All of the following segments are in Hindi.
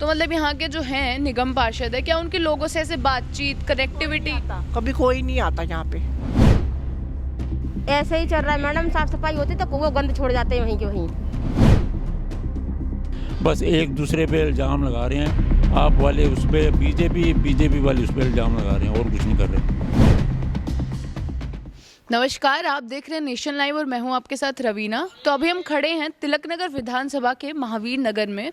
तो मतलब यहाँ के जो हैं निगम पार्षद है, क्या उनके लोगों से ऐसे बातचीत, कनेक्टिविटी? कभी कोई नहीं आता यहाँ पे। ऐसे ही चल रहा है मैडम, साफ सफाई होती तो वो गंद छोड़ जाते हैं वहीं के वहीं। बस एक दूसरे पे इल्ज़ाम लगा रहे हैं, आप वाले उस पर, बीजेपी वाले उस पर इल्ज़ाम लगा रहे हैं और कुछ नहीं कर रहे। नमस्कार, आप देख रहे हैं नेशन लाइव और मैं हूं आपके साथ रवीना। तो अभी हम खड़े हैं तिलक नगर विधानसभा के महावीर नगर में।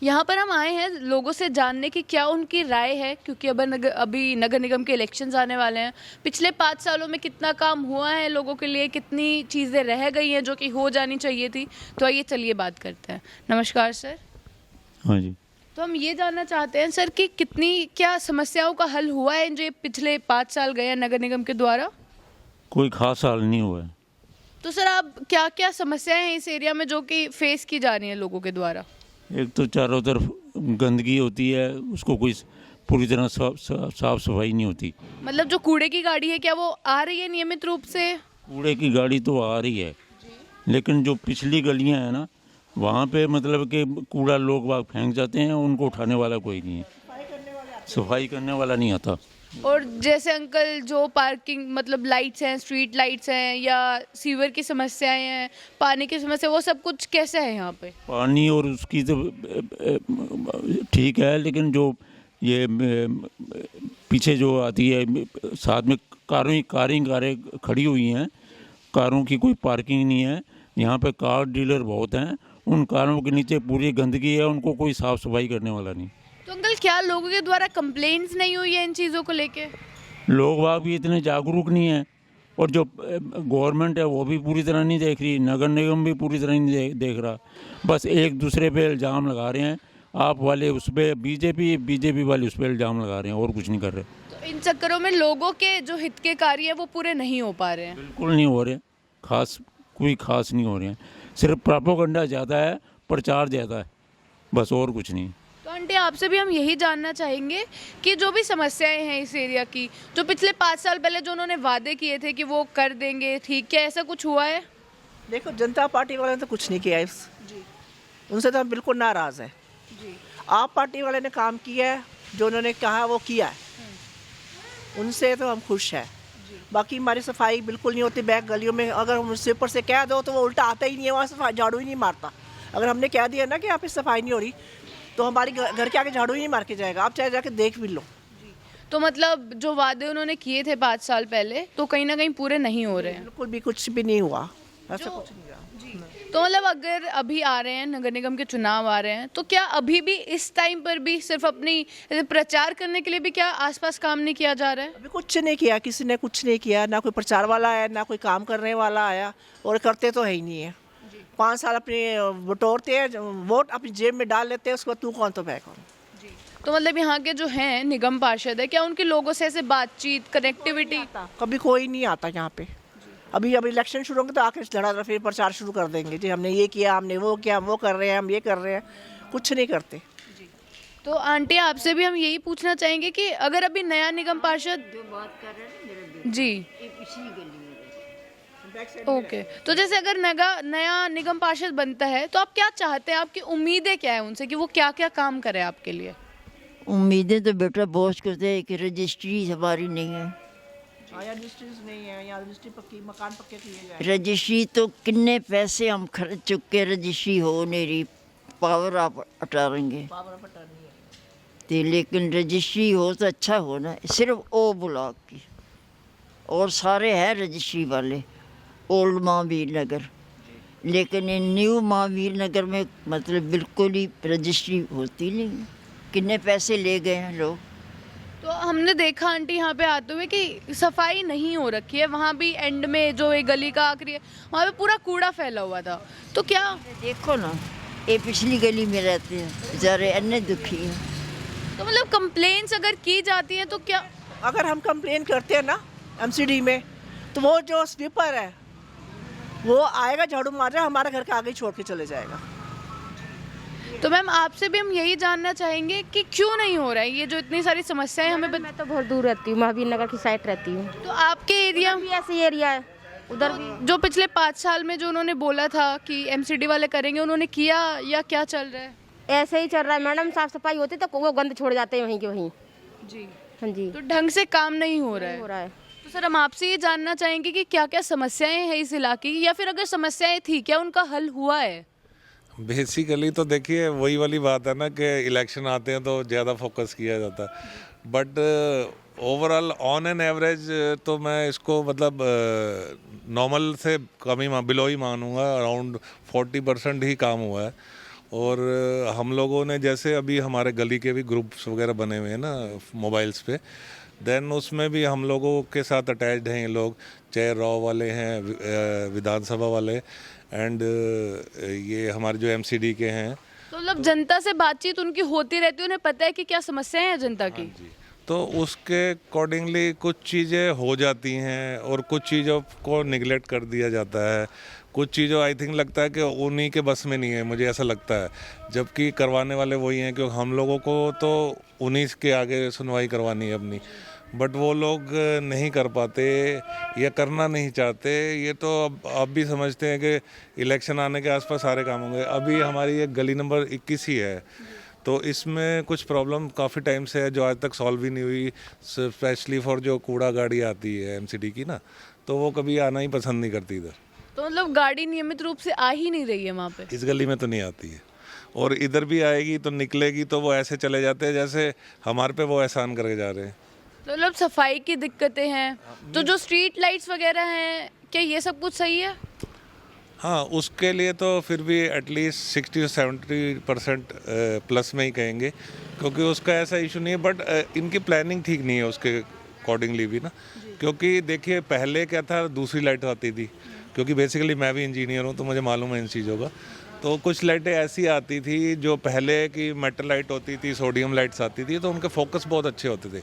यहाँ पर हम आए हैं लोगों से जानने की क्या उनकी राय है, क्योंकि अभी नगर निगम के इलेक्शंस आने वाले हैं। पिछले 5 सालों में कितना काम हुआ है लोगों के लिए, कितनी चीज़ें रह गई हैं जो कि हो जानी चाहिए थी। तो आइए चलिए बात करते हैं। नमस्कार सर। हाँ जी। तो हम ये जानना चाहते हैं सर कि क्या समस्याओं का हल हुआ है जो पिछले 5 साल गए हैं नगर निगम के द्वारा? कोई खास हाल नहीं हुआ है। तो सर आप क्या क्या समस्याएं हैं इस एरिया में जो कि फेस की जा रही हैं लोगों के द्वारा? एक तो चारों तरफ गंदगी होती है, उसको कोई पूरी तरह साफ सफाई नहीं होती। मतलब जो कूड़े की गाड़ी है क्या वो आ रही है नियमित रूप से? कूड़े की गाड़ी तो आ रही है, लेकिन जो पिछली गलियां हैं ना, वहाँ पे मतलब कि कूड़ा लोग बाग फेंक जाते हैं, उनको उठाने वाला कोई नहीं है, सफाई करने वाला नहीं आता। और जैसे अंकल जो पार्किंग मतलब लाइट्स हैं, स्ट्रीट लाइट्स हैं या सीवर की समस्याएं हैं, पानी की समस्या, वो सब कुछ कैसे है यहाँ पे? पानी और उसकी तो ठीक है, लेकिन जो ये पीछे जो आती है साथ में कारें खड़ी हुई हैं, कारों की कोई पार्किंग नहीं है। यहाँ पे कार डीलर बहुत हैं, उन कारों के नीचे पूरी गंदगी है, उनको कोई साफ़ सफाई करने वाला नहीं। तो अंकल क्या लोगों के द्वारा कंप्लेंट्स नहीं हुई है इन चीज़ों को लेके? लोग वहाँ भी इतने जागरूक नहीं हैं, और जो गवर्नमेंट है वो भी पूरी तरह नहीं देख रही, नगर निगम भी पूरी तरह नहीं देख रहा। बस एक दूसरे पे इल्ज़ाम लगा रहे हैं, आप वाले उस पर, बीजेपी वाले उस पर इल्ज़ाम लगा रहे हैं और कुछ नहीं कर रहे। तो इन चक्करों में लोगों के जो हित के कार्य है वो पूरे नहीं हो पा रहे हैं? बिल्कुल नहीं हो रहे, कोई खास नहीं हो रहे हैं। सिर्फ प्रोपेगेंडा ज़्यादा है, प्रचार ज़्यादा है, बस और कुछ नहीं। तो आंटी आपसे भी हम यही जानना चाहेंगे कि जो भी समस्याएं हैं इस एरिया की, जो पिछले 5 साल पहले जो उन्होंने वादे किए थे कि वो कर देंगे ठीक, क्या ऐसा कुछ हुआ है? देखो, जनता पार्टी वाले ने तो कुछ नहीं किया जी। उनसे तो हम बिल्कुल नाराज़ हैं जी। आप पार्टी वाले ने काम किया है, जो उन्होंने कहा वो किया है, उनसे तो हम खुश हैं। बाकी हमारी सफाई बिल्कुल नहीं होती बैक गलियों में। अगर हम स्वीपर से कह दो तो वो उल्टा आता ही नहीं है, वहाँ सफाई झाड़ू ही नहीं मारता। अगर हमने कह दिया ना कि यहाँ पे सफाई नहीं हो रही, तो हमारी घर के आगे झाड़ू ही नहीं मार के जाएगा। आप चाहे जाके देख भी लो। तो मतलब जो वादे उन्होंने किए थे 5 साल पहले, तो कहीं ना कहीं पूरे नहीं हो रहे हैं? बिल्कुल भी कुछ भी नहीं हुआ, ऐसा कुछ नहीं हुआ। तो मतलब अगर अभी आ रहे हैं नगर निगम के चुनाव आ रहे हैं, तो क्या अभी भी इस टाइम पर भी सिर्फ अपनी प्रचार करने के लिए भी क्या आसपास काम नहीं किया जा रहा है? अभी कुछ नहीं किया, किसी ने कुछ नहीं किया, ना कोई प्रचार वाला आया, ना कोई काम करने वाला आया, और करते तो है ही नहीं है। 5 साल अपने बटोरते हैं, वोट अपनी जेब में डाल लेते हैं, उसके बाद तू कौन तो मैं कौन। तो मतलब यहाँ के जो हैं निगम पार्षद है, क्या उनके लोगों से ऐसे बातचीत, कनेक्टिविटी? कभी कोई नहीं आता यहाँ पे। अभी इलेक्शन शुरू होंगे तो आके धड़ाधड़ फिर प्रचार शुरू कर देंगे जी, हमने ये किया, हमने वो किया, हम वो कर रहे हैं, हम ये कर रहे हैं, कुछ नहीं करते। तो आंटी आपसे भी हम यही पूछना चाहेंगे कि अगर अभी नया निगम पार्षद जो बात कर रहे हैं जी, पिछली गली में। ओके, तो जैसे अगर नया निगम पार्षद बनता है तो आप क्या चाहते हैं, आपकी उम्मीदें क्या है उनसे कि वो क्या क्या काम करे आपके लिए? उम्मीदें तो बेटा बहुत कुछ है कि रजिस्ट्री हमारी नहीं है। रजिस्ट्रीज नहीं है यहाँ, रजिस्ट्री पक्की, मकान पक्के किए जाए। रजिस्ट्री तो कितने पैसे हम खर्च चुके, रजिस्ट्री हो नहीं रही, पावर आप हटाएंगे तो, लेकिन रजिस्ट्री हो तो अच्छा हो ना। सिर्फ ओ ब्लॉक की, और सारे हैं रजिस्ट्री वाले ओल्ड महावीर नगर, लेकिन ये न्यू महावीर नगर में मतलब बिल्कुल ही रजिस्ट्री होती नहीं। कितने पैसे ले गए हैं लोग। तो हमने देखा आंटी यहाँ पे आते हुए कि सफाई नहीं हो रखी है, वहाँ भी एंड में जो एक गली का आखिरी है वहाँ पे पूरा कूड़ा फैला हुआ था। तो क्या देखो ना, ये पिछली गली में रहते हैं बेचारे, अन्य दुखी हैं। तो मतलब कंप्लेंट्स अगर की जाती हैं तो क्या? अगर हम कंप्लेन करते हैं ना एमसीडी में, तो वो जो स्वीपर है वो आएगा, झाड़ू मार हमारे घर के आगे छोड़ के चले जाएगा। तो मैम आपसे भी हम यही जानना चाहेंगे कि क्यों नहीं हो रहा है ये जो इतनी सारी समस्याएं हमें मैं तो बहुत दूर रहती हूँ, महावीर नगर की साइड रहती हूँ। तो आपके एरिया भी ऐसी एरिया है, उधर भी जो पिछले 5 साल में जो उन्होंने बोला था कि एमसीडी वाले करेंगे, उन्होंने किया या क्या चल रहा है? ऐसे ही चल रहा है मैडम, साफ सफाई होती तो वो गंद छोड़ जाते हैं वहीं के वहीं। जी। हाँ जी, तो ढंग से काम नहीं हो रहा हो है। रहा है। तो सर हम आपसे ये जानना चाहेंगे कि क्या क्या समस्याएं हैं इस इलाके की, या फिर अगर समस्याएं थी क्या उनका हल हुआ है? बेसिकली तो देखिए वही वाली बात है ना कि इलेक्शन आते हैं तो ज़्यादा फोकस किया जाता है, but overall on an average तो मैं इसको मतलब नॉर्मल से कम ही बिलो ही मानूंगा। अराउंड 40% ही काम हुआ है। और हम लोगों ने जैसे अभी हमारे गली के भी ग्रुप्स वगैरह बने हुए हैं ना मोबाइल्स पे, देन उसमें भी हम लोगों के साथ अटैच्ड हैं ये लोग, चाहे रॉ वाले हैं, विधानसभा वाले, एंड ये हमारे जो एमसीडी के हैं। तो मतलब जनता से बातचीत उनकी होती रहती है, उन्हें पता है कि क्या समस्याएं हैं जनता की। तो उसके अकॉर्डिंगली कुछ चीज़ें हो जाती हैं और कुछ चीज़ों को निगलेक्ट कर दिया जाता है। कुछ चीज़ों आई थिंक लगता है कि उन्हीं के बस में नहीं है, मुझे ऐसा लगता है, जबकि करवाने वाले वही हैं, क्योंकि हम लोगों को तो उन्हीं के आगे सुनवाई करवानी है अपनी, बट वो लोग नहीं कर पाते या करना नहीं चाहते। ये तो अब भी समझते हैं कि इलेक्शन आने के आसपास सारे काम होंगे। अभी हमारी ये गली नंबर 21 ही है, तो इसमें कुछ प्रॉब्लम काफ़ी टाइम से है जो आज तक सॉल्व ही नहीं हुई। स्पेशली फॉर जो कूड़ा गाड़ी आती है एमसीडी की ना, तो वो कभी आना ही पसंद नहीं करती इधर। तो मतलब गाड़ी नियमित रूप से आ ही नहीं रही है वहाँ पे। इस गली में तो नहीं आती है, और इधर भी आएगी तो निकलेगी तो वो ऐसे चले जाते हैं जैसे हमारे पे वो एहसान करके जा रहे हैं। तो मतलब सफाई की दिक्कतें हैं, तो जो स्ट्रीट लाइट्स वगैरह हैं, क्या ये सब कुछ सही है? हाँ, उसके लिए तो फिर भी एटलीस्ट 60 से 70% प्लस में ही कहेंगे, क्योंकि उसका ऐसा इशू नहीं है, बट इनकी प्लानिंग ठीक नहीं है उसके अकॉर्डिंगली भी ना। क्योंकि देखिए पहले क्या था, दूसरी लाइट आती थी, क्योंकि बेसिकली मैं भी इंजीनियर हूँ तो मुझे मालूम है इन चीज़ों का। तो कुछ लाइटें ऐसी आती थी जो पहले की मेटल लाइट होती थी, सोडियम लाइट्स आती थी, तो उनके फोकस बहुत अच्छे होते थे।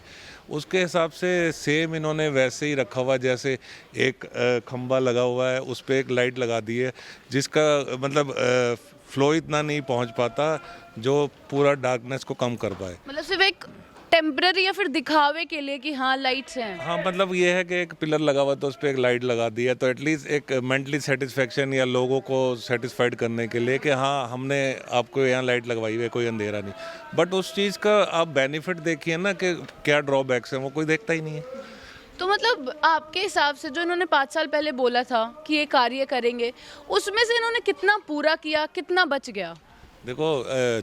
उसके हिसाब से सेम इन्होंने वैसे ही रखा हुआ, जैसे एक खंबा लगा हुआ है उस पर एक लाइट लगा दी है, जिसका मतलब फ्लो इतना नहीं पहुंच पाता जो पूरा डार्कनेस को कम कर पाए। मतलब सिर्फ एक टेम्पररी या फिर दिखावे के लिए कि हाँ लाइट्स हैं। हाँ, मतलब ये है कि एक पिलर लगा हुआ तो उस पर एक लाइट लगा दी है, तो एटलीस्ट एक मेंटली सेटिस्फेक्शन या लोगों को सेटिस्फाइड करने के लिए कि हाँ हमने आपको यहाँ लाइट लगवाई है, कोई अंधेरा नहीं। बट उस चीज़ का आप बेनिफिट देखिए ना कि क्या ड्रॉबैक्स हैं, वो कोई देखता ही नहीं है। तो मतलब आपके हिसाब से जो इन्होंने 5 साल पहले बोला था कि ये कार्य करेंगे, उसमें से इन्होंने कितना पूरा किया, कितना बच गया? देखो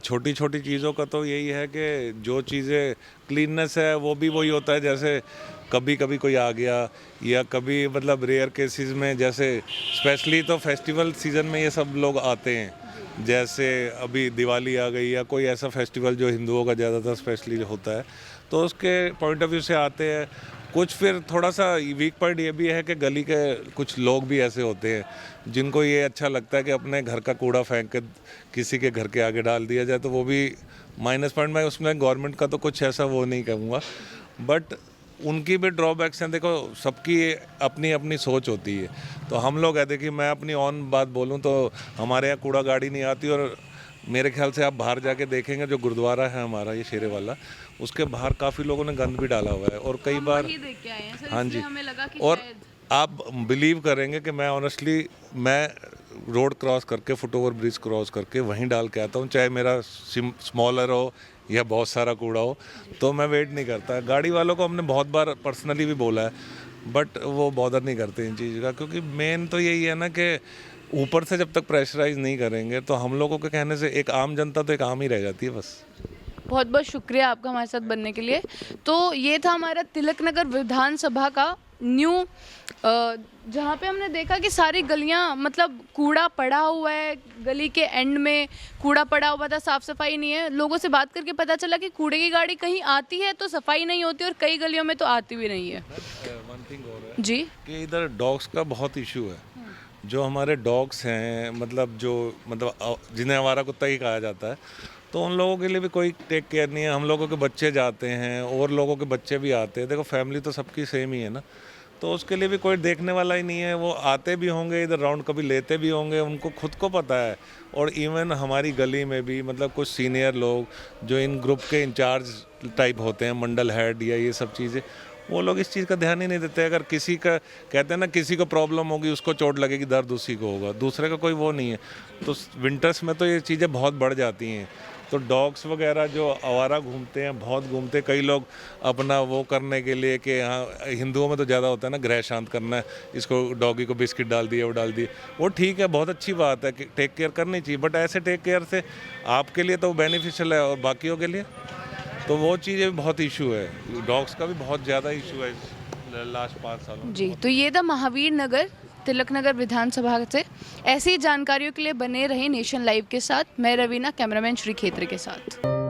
छोटी छोटी चीज़ों का तो यही है कि जो चीज़ें क्लीननेस है वो भी वही होता है, जैसे कभी कभी कोई आ गया, या कभी मतलब रेयर केसेस में, जैसे स्पेशली तो फेस्टिवल सीज़न में ये सब लोग आते हैं, जैसे अभी दिवाली आ गई या कोई ऐसा फेस्टिवल जो हिंदुओं का ज़्यादातर स्पेशली होता है, तो उसके पॉइंट ऑफ व्यू से आते हैं। कुछ फिर थोड़ा सा वीक पॉइंट ये भी है कि गली के कुछ लोग भी ऐसे होते हैं जिनको ये अच्छा लगता है कि अपने घर का कूड़ा फेंक के किसी के घर के आगे डाल दिया जाए, तो वो भी माइनस पॉइंट। मैं उसमें गवर्नमेंट का तो कुछ ऐसा वो नहीं कहूँगा, बट उनकी भी ड्रॉबैक्स हैं। देखो सबकी अपनी अपनी सोच होती है, तो हम लोग है, देखिए मैं अपनी ऑन बात बोलूँ तो हमारे यहाँ कूड़ा गाड़ी नहीं आती, और मेरे ख्याल से आप बाहर जाके देखेंगे जो गुरुद्वारा है हमारा ये शेरे वाला, उसके बाहर काफ़ी लोगों ने गंद भी डाला हुआ है, और कई बार देख के आए हैं सर, हाँ जी, इसलिए हमें लगा कि और शायद। आप बिलीव करेंगे कि मैं ऑनेस्टली मैं रोड क्रॉस करके, फुट ओवर ब्रिज क्रॉस करके वहीं डाल के आता हूँ, चाहे मेरा स्मॉलर हो या बहुत सारा कूड़ा हो, तो मैं वेट नहीं करता। गाड़ी वालों को हमने बहुत बार पर्सनली भी बोला है, बट वो बॉदर नहीं करते इन चीज़ का, क्योंकि मेन तो यही है ना कि ऊपर से जब तक प्रेशराइज नहीं करेंगे तो हम लोगों के कहने से एक आम जनता तो एक आम ही रह जाती है बस। बहुत बहुत शुक्रिया आपका हमारे साथ बनने के लिए। तो ये था हमारा तिलक नगर विधानसभा का न्यू, जहाँ पे हमने देखा कि सारी गलियाँ मतलब कूड़ा पड़ा हुआ है, गली के एंड में कूड़ा पड़ा हुआ था, साफ़ सफाई नहीं है। लोगों से बात करके पता चला कि कूड़े की गाड़ी कहीं आती है तो सफाई नहीं होती, और कई गलियों में तो आती भी नहीं है। वन थिंग और है जी, कि इधर डॉग्स का बहुत इशू है। जो हमारे डॉग्स हैं, मतलब जो जिन्हें आवारा कुत्ता ही कहा जाता है, तो उन लोगों के लिए भी कोई टेक केयर नहीं है। हम लोगों के बच्चे जाते हैं और लोगों के बच्चे भी आते हैं, देखो फैमिली तो सबकी सेम ही है ना, तो उसके लिए भी कोई देखने वाला ही नहीं है। वो आते भी होंगे इधर राउंड, कभी लेते भी होंगे, उनको खुद को पता है। और इवन हमारी गली में भी मतलब कुछ सीनियर लोग जो इन ग्रुप के इंचार्ज टाइप होते हैं, मंडल हेड या ये सब चीज़ें, वो लोग इस चीज़ का ध्यान ही नहीं देते। अगर किसी का कहते हैं ना, किसी को प्रॉब्लम होगी उसको चोट लगेगी, दर्द उसी को होगा, दूसरे का कोई वो नहीं है। तो विंटर्स में तो ये चीज़ें बहुत बढ़ जाती हैं, तो डॉग्स वगैरह जो आवारा घूमते हैं, बहुत घूमते हैं, कई लोग अपना वो करने के लिए कि हाँ, हिंदुओं में तो ज़्यादा होता है ना, ग्रह शांत करना है, इसको डॉगी को बिस्किट डाल दिए, वो डाल दिए, वो ठीक है, बहुत अच्छी बात है कि टेक केयर करनी चाहिए, बट ऐसे टेक केयर से आपके लिए तो बेनिफिशियल है और बाकियों के लिए तो वो चीज़ें बहुत इशू है। डॉग्स का भी बहुत ज़्यादा इशू है लास्ट 5 सालों में। जी, तो ये था महावीर नगर तिलक नगर विधानसभा से। ऐसी जानकारियों के लिए बने रहे नेशन लाइव के साथ। मैं रवीना, कैमरामैन श्री खेत्र के साथ।